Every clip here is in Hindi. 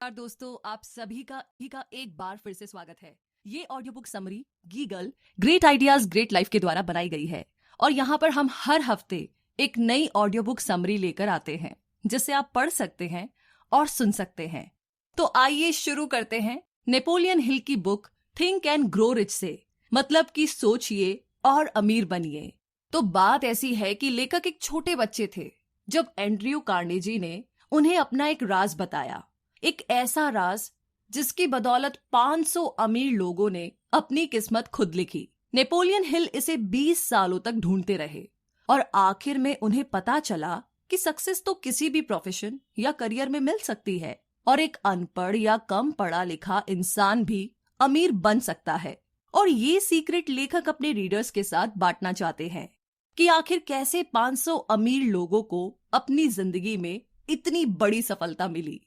नमस्कार दोस्तों, आप सभी का एक बार फिर से स्वागत है। ये ऑडियो बुक समरी गीगल ग्रेट आइडियाज ग्रेट लाइफ के द्वारा बनाई गई है और यहाँ पर हम हर हफ्ते एक नई ऑडियो बुक समरी लेकर आते हैं जिसे आप पढ़ सकते हैं और सुन सकते हैं। तो आइए शुरू करते हैं नेपोलियन हिल की book think and grow rich से, मतलब कि सोचिए और अमीर बनिए। तो बात ऐसी है कि लेखक एक छोटे बच्चे थे जब एंड्रयू कार्नेजी ने उन्हें अपना एक राज बताया, एक ऐसा राज जिसकी बदौलत 500 अमीर लोगों ने अपनी किस्मत खुद लिखी। नेपोलियन हिल इसे 20 सालों तक ढूंढते रहे और आखिर में उन्हें पता चला कि सक्सेस तो किसी भी प्रोफेशन या करियर में मिल सकती है और एक अनपढ़ या कम पढ़ा लिखा इंसान भी अमीर बन सकता है। और ये सीक्रेट लेखक अपने रीडर्स के साथ बांटना चाहते हैं कि आखिर कैसे 500 अमीर लोगों को अपनी जिंदगी में इतनी बड़ी सफलता मिली।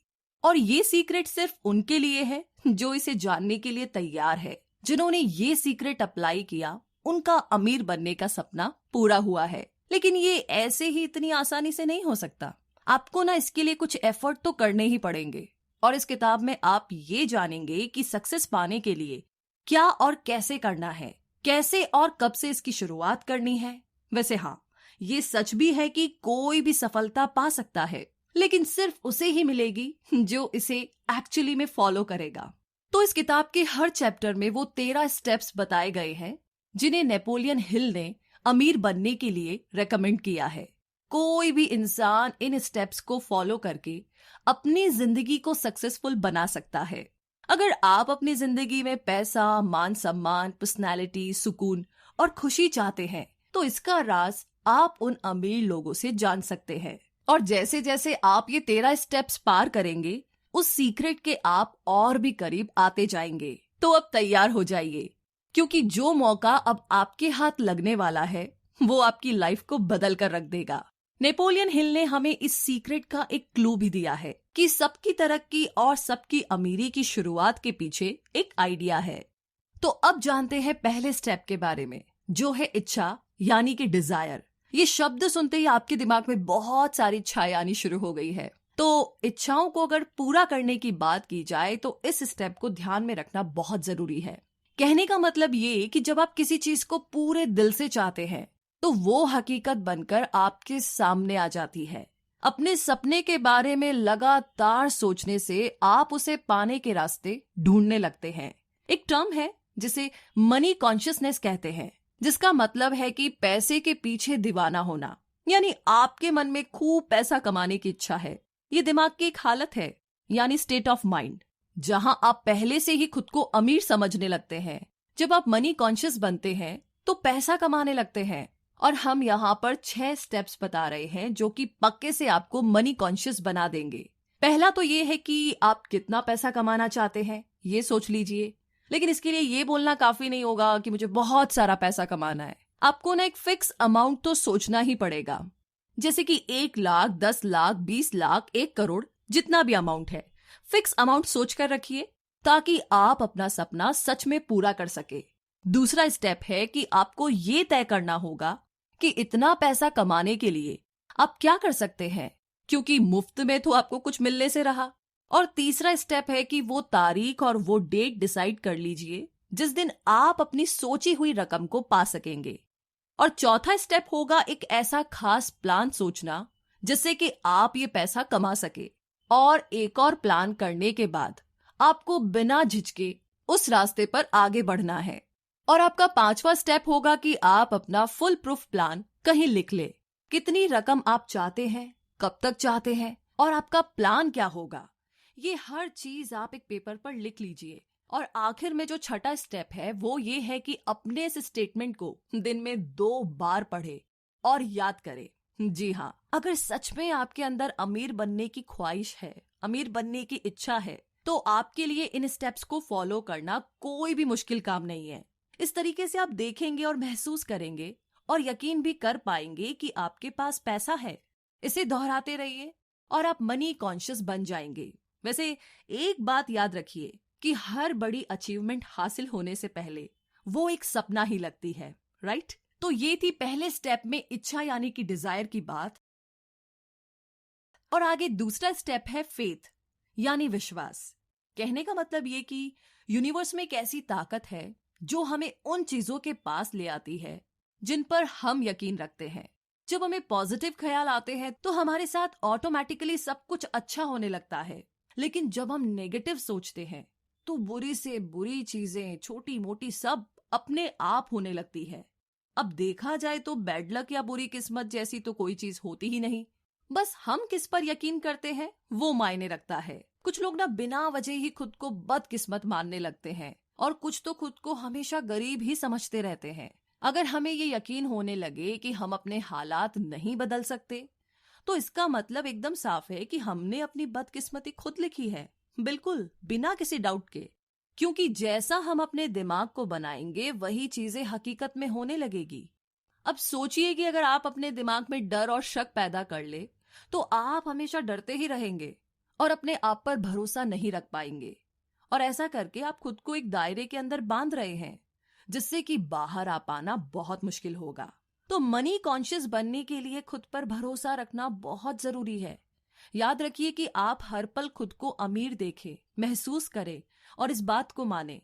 और ये सीक्रेट सिर्फ उनके लिए है जो इसे जानने के लिए तैयार है। जिन्होंने ये सीक्रेट अप्लाई किया उनका अमीर बनने का सपना पूरा हुआ है। लेकिन ये ऐसे ही इतनी आसानी से नहीं हो सकता। आपको ना इसके लिए कुछ एफर्ट तो करने ही पड़ेंगे। और इस किताब में आप ये जानेंगे कि सक्सेस पाने के लिए क्या और कैसे करना है, कैसे और कब से इसकी शुरुआत करनी है। वैसे हाँ, ये सच भी है कि कोई भी सफलता पा सकता है, लेकिन सिर्फ उसे ही मिलेगी जो इसे एक्चुअली में फॉलो करेगा। तो इस किताब के हर चैप्टर में वो 13 स्टेप्स बताए गए हैं जिन्हें नेपोलियन हिल ने अमीर बनने के लिए रेकमेंड किया है। कोई भी इंसान इन स्टेप्स को फॉलो करके अपनी जिंदगी को सक्सेसफुल बना सकता है। अगर आप अपनी जिंदगी में पैसा, मान सम्मान, पर्सनैलिटी, सुकून और खुशी चाहते हैं तो इसका राज आप उन अमीर लोगों से जान सकते हैं। और जैसे जैसे आप ये 13 स्टेप्स पार करेंगे उस सीक्रेट के आप और भी करीब आते जाएंगे। तो अब तैयार हो जाइए, क्योंकि जो मौका अब आपके हाथ लगने वाला है वो आपकी लाइफ को बदल कर रख देगा। नेपोलियन हिल ने हमें इस सीक्रेट का एक क्लू भी दिया है कि सबकी तरक्की और सबकी अमीरी की शुरुआत के पीछे एक आइडिया है। तो अब जानते हैं पहले स्टेप के बारे में, जो है इच्छा यानी कि डिजायर। ये शब्द सुनते ही आपके दिमाग में बहुत सारी इच्छाएं आनी शुरू हो गई है। तो इच्छाओं को अगर पूरा करने की बात की जाए तो इस स्टेप को ध्यान में रखना बहुत जरूरी है। कहने का मतलब ये कि जब आप किसी चीज को पूरे दिल से चाहते हैं तो वो हकीकत बनकर आपके सामने आ जाती है। अपने सपने के बारे में लगातार सोचने से आप उसे पाने के रास्ते ढूंढने लगते हैं। एक टर्म है जिसे मनी कॉन्शियसनेस कहते हैं, जिसका मतलब है कि पैसे के पीछे दीवाना होना। यानी आपके मन में खूब पैसा कमाने की इच्छा है। ये दिमाग की एक हालत है, यानी स्टेट ऑफ माइंड, जहां आप पहले से ही खुद को अमीर समझने लगते हैं। जब आप मनी कॉन्शियस बनते हैं तो पैसा कमाने लगते हैं। और हम यहाँ पर 6 स्टेप्स बता रहे हैं जो कि पक्के से आपको मनी कॉन्शियस बना देंगे। पहला तो ये है कि आप कितना पैसा कमाना चाहते हैं, ये सोच लीजिए। लेकिन इसके लिए ये बोलना काफी नहीं होगा कि मुझे बहुत सारा पैसा कमाना है। आपको ना एक फिक्स अमाउंट तो सोचना ही पड़ेगा, जैसे कि 1 लाख, 10 लाख, 20 लाख, 1 करोड़, जितना भी अमाउंट है। फिक्स अमाउंट सोच कर रखिए ताकि आप अपना सपना सच में पूरा कर सके। दूसरा स्टेप है कि आपको ये तय करना होगा कि इतना पैसा कमाने के लिए आप क्या कर सकते हैं, क्योंकि मुफ्त में तो आपको कुछ मिलने से रहा। और तीसरा स्टेप है कि वो तारीख और वो डेट डिसाइड कर लीजिए जिस दिन आप अपनी सोची हुई रकम को पा सकेंगे। और चौथा स्टेप होगा एक ऐसा खास प्लान सोचना जिससे कि आप ये पैसा कमा सके। और एक और प्लान करने के बाद आपको बिना झिझके उस रास्ते पर आगे बढ़ना है। और आपका 5वां स्टेप होगा कि आप अपना फुल प्रूफ प्लान कहीं लिख ले। कितनी रकम आप चाहते हैं, कब तक चाहते हैं और आपका प्लान क्या होगा, ये हर चीज आप एक पेपर पर लिख लीजिए। और आखिर में जो छठा स्टेप है वो ये है कि अपने इस स्टेटमेंट को दिन में 2 बार पढ़े और याद करें। जी हाँ, अगर सच में आपके अंदर अमीर बनने की ख्वाहिश है, अमीर बनने की इच्छा है, तो आपके लिए इन स्टेप्स को फॉलो करना कोई भी मुश्किल काम नहीं है। इस तरीके से आप देखेंगे और महसूस करेंगे और यकीन भी कर पाएंगे कि आपके पास पैसा है। इसे दोहराते रहिए और आप मनी कॉन्शियस बन जाएंगे। वैसे एक बात याद रखिए कि हर बड़ी अचीवमेंट हासिल होने से पहले वो एक सपना ही लगती है, राइट? तो ये थी पहले स्टेप में इच्छा यानी कि डिजायर की बात। और आगे दूसरा स्टेप है फेथ, यानी विश्वास। कहने का मतलब ये कि यूनिवर्स में एक ऐसी ताकत है जो हमें उन चीजों के पास ले आती है जिन पर हम यकीन रखते हैं। जब हमें पॉजिटिव ख्याल आते हैं तो हमारे साथ ऑटोमेटिकली सब कुछ अच्छा होने लगता है, लेकिन जब हम नेगेटिव सोचते हैं तो बुरी से बुरी चीजें, छोटी मोटी, सब अपने आप होने लगती है। अब देखा जाए तो बैड लक या बुरी किस्मत जैसी तो कोई चीज होती ही नहीं, बस हम किस पर यकीन करते हैं वो मायने रखता है। कुछ लोग ना बिना वजह ही खुद को बदकिस्मत मानने लगते हैं और कुछ तो खुद को हमेशा गरीब ही समझते रहते हैं। अगर हमें ये यकीन होने लगे कि हम अपने हालात नहीं बदल सकते तो इसका मतलब एकदम साफ है कि हमने अपनी बदकिस्मती खुद लिखी है, बिल्कुल बिना किसी डाउट के। क्योंकि जैसा हम अपने दिमाग को बनाएंगे वही चीजें हकीकत में होने लगेगी। अब सोचिए कि अगर आप अपने दिमाग में डर और शक पैदा कर ले तो आप हमेशा डरते ही रहेंगे और अपने आप पर भरोसा नहीं रख पाएंगे, और ऐसा करके आप खुद को एक दायरे के अंदर बांध रहे हैं जिससे कि बाहर आ पाना बहुत मुश्किल होगा। तो मनी कॉन्शियस बनने के लिए खुद पर भरोसा रखना बहुत जरूरी है। याद रखिए कि आप हर पल खुद को अमीर देखें, महसूस करें और इस बात को माने।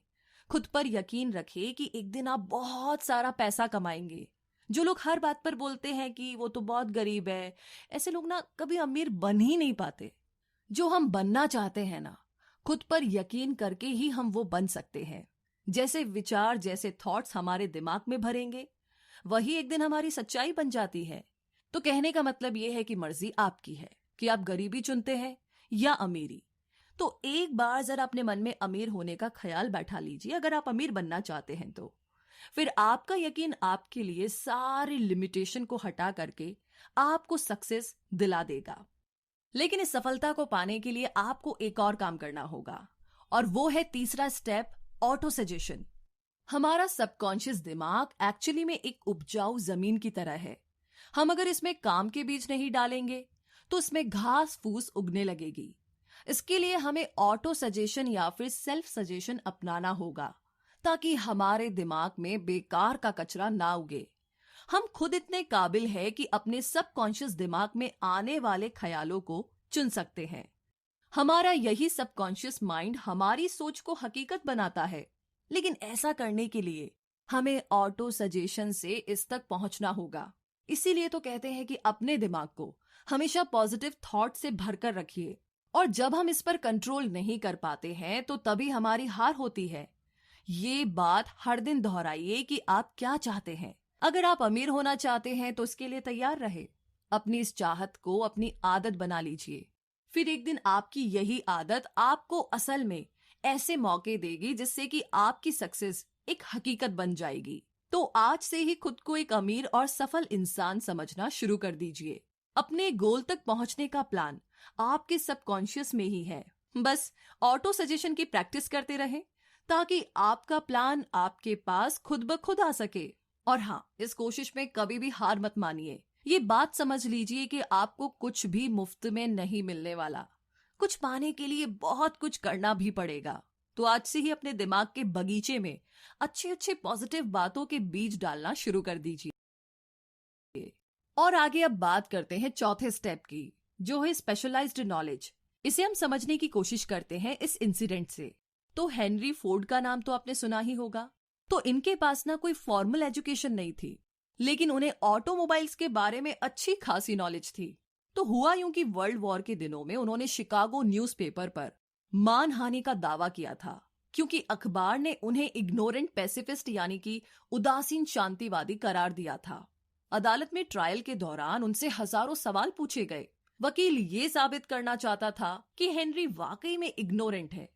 खुद पर यकीन रखें कि एक दिन आप बहुत सारा पैसा कमाएंगे। जो लोग हर बात पर बोलते हैं कि वो तो बहुत गरीब है, ऐसे लोग ना कभी अमीर बन ही नहीं पाते। जो हम बनना चाहते हैं ना, खुद पर यकीन करके ही हम वो बन सकते हैं। जैसे विचार, जैसे थॉट्स हमारे दिमाग में भरेंगे वही एक दिन हमारी सच्चाई बन जाती है। तो कहने का मतलब ये है कि मर्जी आपकी है कि आप गरीबी चुनते हैं या अमीरी। तो एक बार जरा अपने मन में अमीर होने का ख्याल बैठा लीजिए, अगर आप अमीर बनना चाहते हैं तो। फिर आपका यकीन आपके लिए सारी लिमिटेशन को हटा करके आपको सक्सेस दिला देगा। लेकिन इस सफलता को पाने के लिए आपको एक और काम करना होगा, और वो है तीसरा स्टेप, ऑटो सजेशन। हमारा सबकॉन्शियस दिमाग एक्चुअली में एक उपजाऊ जमीन की तरह है। हम अगर इसमें काम के बीज नहीं डालेंगे तो इसमें घास फूस उगने लगेगी। इसके लिए हमें ऑटो सजेशन या फिर सेल्फ सजेशन अपनाना होगा ताकि हमारे दिमाग में बेकार का कचरा ना उगे। हम खुद इतने काबिल है कि अपने सबकॉन्शियस दिमाग में आने वाले ख्यालों को चुन सकते हैं। हमारा यही सबकॉन्शियस माइंड हमारी सोच को हकीकत बनाता है, लेकिन ऐसा करने के लिए हमें ऑटो सजेशन से इस तक पहुंचना होगा। इसीलिए तो कहते हैं कि अपने दिमाग को हमेशा पॉजिटिव थॉट से भरकर रखिए, और जब हम इस पर कंट्रोल नहीं कर पाते हैं तो तभी हमारी हार होती है। ये बात हर दिन दोहराइए कि आप क्या चाहते हैं। अगर आप अमीर होना चाहते हैं तो इसके लिए तैयार रहे। अपनी इस चाहत को अपनी आदत बना लीजिए। फिर एक दिन आपकी यही आदत आपको असल में ऐसे मौके देगी जिससे कि आपकी सक्सेस एक हकीकत बन जाएगी। तो आज से ही खुद को एक अमीर और सफल इंसान समझना शुरू कर दीजिए। अपने गोल तक पहुंचने का प्लान आपके सबकॉन्शियस में ही है। बस ऑटो सजेशन की प्रैक्टिस करते रहें ताकि आपका प्लान आपके पास खुद ब खुद आ सके। और हाँ, इस कोशिश में कभी भी हार मत मानिए। ये बात समझ लीजिए कि आपको कुछ भी मुफ्त में नहीं मिलने वाला। कुछ पाने के लिए बहुत कुछ करना भी पड़ेगा। तो आज से ही अपने दिमाग के बगीचे में अच्छे अच्छे पॉजिटिव बातों के बीज डालना शुरू कर दीजिए। और आगे अब बात करते हैं चौथे स्टेप की, जो है स्पेशलाइज्ड नॉलेज। इसे हम समझने की कोशिश करते हैं इस इंसिडेंट से। तो हेनरी फोर्ड का नाम तो आपने सुना ही होगा। तो इनके पास ना कोई फॉर्मल एजुकेशन नहीं थी, लेकिन उन्हें ऑटोमोबाइल्स के बारे में अच्छी खासी नॉलेज थी। तो हुआ यूं कि वर्ल्ड वॉर के दिनों में उन्होंने शिकागो न्यूज़पेपर पर मानहानि का दावा किया था, क्योंकि अखबार ने उन्हें इग्नोरेंट पैसिफिस्ट यानी कि उदासीन शांतिवादी करार दिया था। अदालत में ट्रायल के दौरान उनसे हजारों सवाल पूछे गए। वकील ये साबित करना चाहता था कि हेनरी वाकई में इग्नोरेंट है।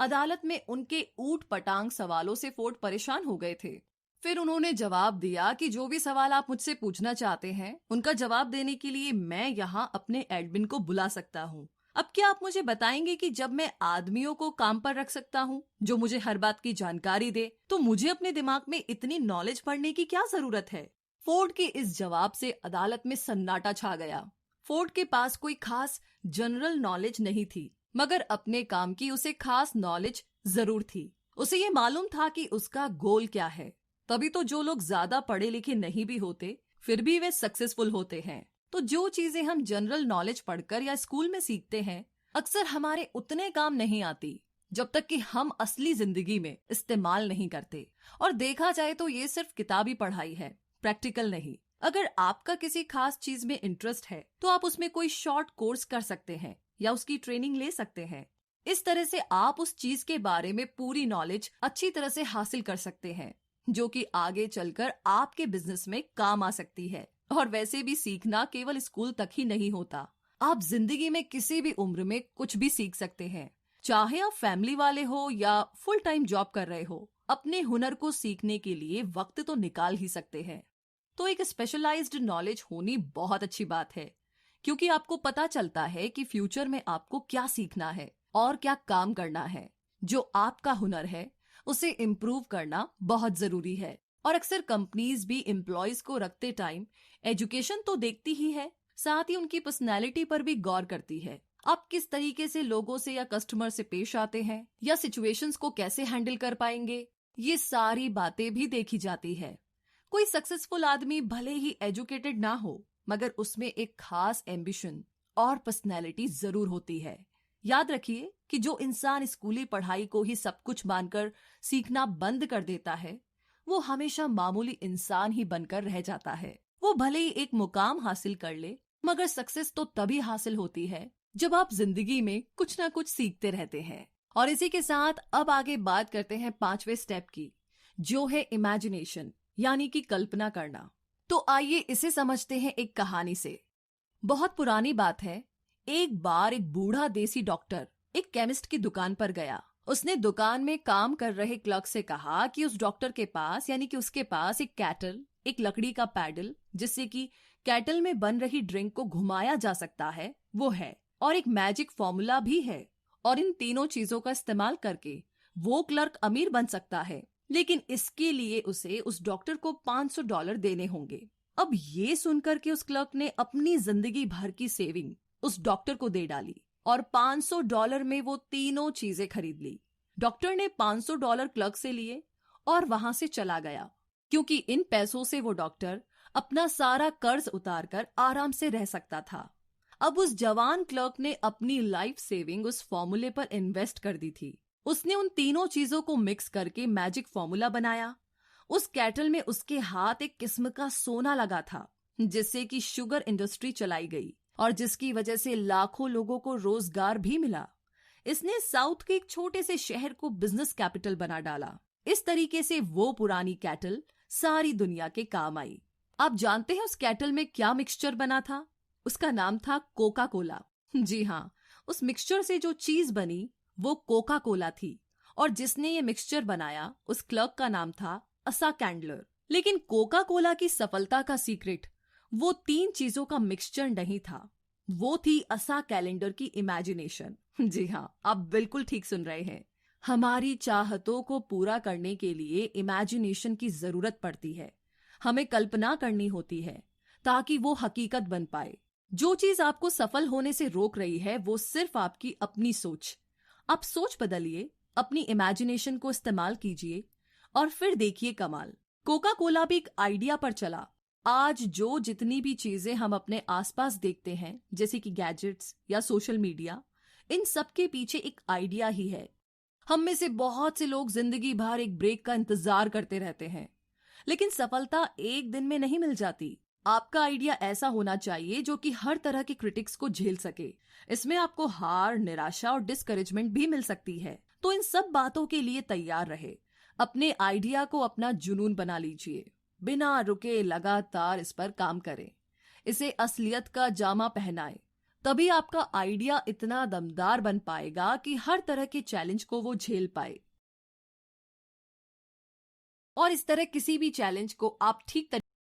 अदालत में उनके ऊट पटांग सवालों से फोर्ड परेशान हो गए थे। फिर उन्होंने जवाब दिया कि जो भी सवाल आप मुझसे पूछना चाहते हैं उनका जवाब देने के लिए मैं यहाँ अपने एडमिन को बुला सकता हूँ। अब क्या आप मुझे बताएंगे कि जब मैं आदमियों को काम पर रख सकता हूँ जो मुझे हर बात की जानकारी दे, तो मुझे अपने दिमाग में इतनी नॉलेज पढ़ने की क्या जरूरत है? फोर्ड के इस जवाब से अदालत में सन्नाटा छा गया। फोर्ड के पास कोई खास जनरल नॉलेज नहीं थी, मगर अपने काम की उसे खास नॉलेज जरूर थी। उसे ये मालूम था कि उसका गोल क्या है। तभी तो जो लोग ज्यादा पढ़े लिखे नहीं भी होते फिर भी वे सक्सेसफुल होते हैं। तो जो चीजें हम जनरल नॉलेज पढ़कर या स्कूल में सीखते हैं अक्सर हमारे उतने काम नहीं आती जब तक कि हम असली जिंदगी में इस्तेमाल नहीं करते। और देखा जाए तो ये सिर्फ किताबी पढ़ाई है, प्रैक्टिकल नहीं। अगर आपका किसी खास चीज में इंटरेस्ट है तो आप उसमें कोई शॉर्ट कोर्स कर सकते हैं या उसकी ट्रेनिंग ले सकते हैं। इस तरह से आप उस चीज के बारे में पूरी नॉलेज अच्छी तरह से हासिल कर सकते हैं, जो कि आगे चलकर आपके बिजनेस में काम आ सकती है। और वैसे भी सीखना केवल स्कूल तक ही नहीं होता, आप जिंदगी में किसी भी उम्र में कुछ भी सीख सकते हैं। चाहे आप फैमिली वाले हो या फुल टाइम जॉब कर रहे हो, अपने हुनर को सीखने के लिए वक्त तो निकाल ही सकते हैं। तो एक स्पेशलाइज्ड नॉलेज होनी बहुत अच्छी बात है, क्योंकि आपको पता चलता है कि फ्यूचर में आपको क्या सीखना है और क्या काम करना है। जो आपका हुनर है उसे इम्प्रूव करना बहुत जरूरी है। और अक्सर कंपनीज भी एम्प्लॉयज को रखते टाइम एजुकेशन तो देखती ही है, साथ ही उनकी पर्सनैलिटी पर भी गौर करती है। आप किस तरीके से लोगों से या कस्टमर से पेश आते हैं या सिचुएशंस को कैसे हैंडल कर पाएंगे, ये सारी बातें भी देखी जाती है। कोई सक्सेसफुल आदमी भले ही एजुकेटेड ना हो, मगर उसमें एक खास एम्बिशन और पर्सनैलिटी जरूर होती है। याद रखिए कि जो इंसान स्कूली पढ़ाई को ही सब कुछ मानकर सीखना बंद कर देता है, वो हमेशा मामूली इंसान ही बनकर रह जाता है। वो भले ही एक मुकाम हासिल कर ले, मगर सक्सेस तो तभी हासिल होती है जब आप जिंदगी में कुछ ना कुछ सीखते रहते हैं। और इसी के साथ अब आगे बात करते हैं 5वें स्टेप की, जो है इमेजिनेशन, यानी कि कल्पना करना। तो आइए इसे समझते हैं एक कहानी से। बहुत पुरानी बात है। एक बार एक बूढ़ा देसी डॉक्टर एक केमिस्ट की दुकान पर गया। उसने दुकान में काम कर रहे क्लर्क से कहा कि उस डॉक्टर के पास, यानी कि उसके पास एक कैटल, एक लकड़ी का पैडल जिससे कि कैटल में बन रही ड्रिंक को घुमाया जा सकता है, वो है, और एक मैजिक फॉर्मूला भी है। और इन तीनों चीजों का इस्तेमाल करके वो क्लर्क अमीर बन सकता है, लेकिन इसके लिए उसे उस डॉक्टर को $500 देने होंगे। अब ये सुनकर के उस क्लर्क ने अपनी जिंदगी भर की सेविंग उस डॉक्टर को दे डाली और $500 में वो तीनों चीजें खरीद ली। डॉक्टर ने $500 क्लर्क से लिए और वहां से चला गया, क्योंकि इन पैसों से वो डॉक्टर अपना सारा कर्ज उतारकर आराम से रह सकता था। अब उस जवान क्लर्क ने अपनी लाइफ सेविंग उस फॉर्मूले पर इन्वेस्ट कर दी थी। उसने उन तीनों चीजों को मिक्स करके मैजिक फॉर्मूला बनाया। उस कैटल में उसके हाथ एक किस्म का सोना लगा था, जिससे कि शुगर इंडस्ट्री चलाई गई और जिसकी वजह से लाखों लोगों को रोजगार भी मिला। इसने साउथ के एक छोटे से शहर को बिजनेस कैपिटल बना डाला। इस तरीके से वो पुरानी कैटल सारी दुनिया के काम आई। आप जानते हैं उस कैटल में क्या मिक्सचर बना था? उसका नाम था कोका कोला। जी हाँ, उस मिक्सचर से जो चीज बनी वो कोका कोला थी। और जिसने ये मिक्सचर बनाया उस क्लर्क का नाम था असा कैंडलर। लेकिन कोका कोला की सफलता का सीक्रेट वो 3 चीजों का मिक्सचर नहीं था, वो थी असा कैलेंडर की इमेजिनेशन। जी हाँ, आप बिल्कुल ठीक सुन रहे हैं। हमारी चाहतों को पूरा करने के लिए इमेजिनेशन की जरूरत पड़ती है। हमें कल्पना करनी होती है ताकि वो हकीकत बन पाए। जो चीज आपको सफल होने से रोक रही है वो सिर्फ आपकी अपनी सोच। आप सोच बदलिए, अपनी इमेजिनेशन को इस्तेमाल कीजिए और फिर देखिए कमाल। कोका कोला भी एक आइडिया पर चला। आज जो जितनी भी चीजें हम अपने आसपास देखते हैं, जैसे कि गैजेट्स या सोशल मीडिया, इन सब के पीछे एक आइडिया ही है। हम में से बहुत से लोग जिंदगी भर एक ब्रेक का इंतजार करते रहते हैं, लेकिन सफलता एक दिन में नहीं मिल जाती। आपका आइडिया ऐसा होना चाहिए जो कि हर तरह के क्रिटिक्स को झेल सके। इसमें आपको हार, निराशा और डिस्करेजमेंट भी मिल सकती है। तो इन सब बातों के लिए तैयार रहे। अपने आइडिया को अपना जुनून बना लीजिए, बिना रुके लगातार इस पर काम करें, इसे असलियत का जामा पहनाए। तभी आपका आइडिया इतना दमदार बन पाएगा कि हर तरह के चैलेंज को वो झेल पाए। और इस तरह किसी भी चैलेंज को आप ठीक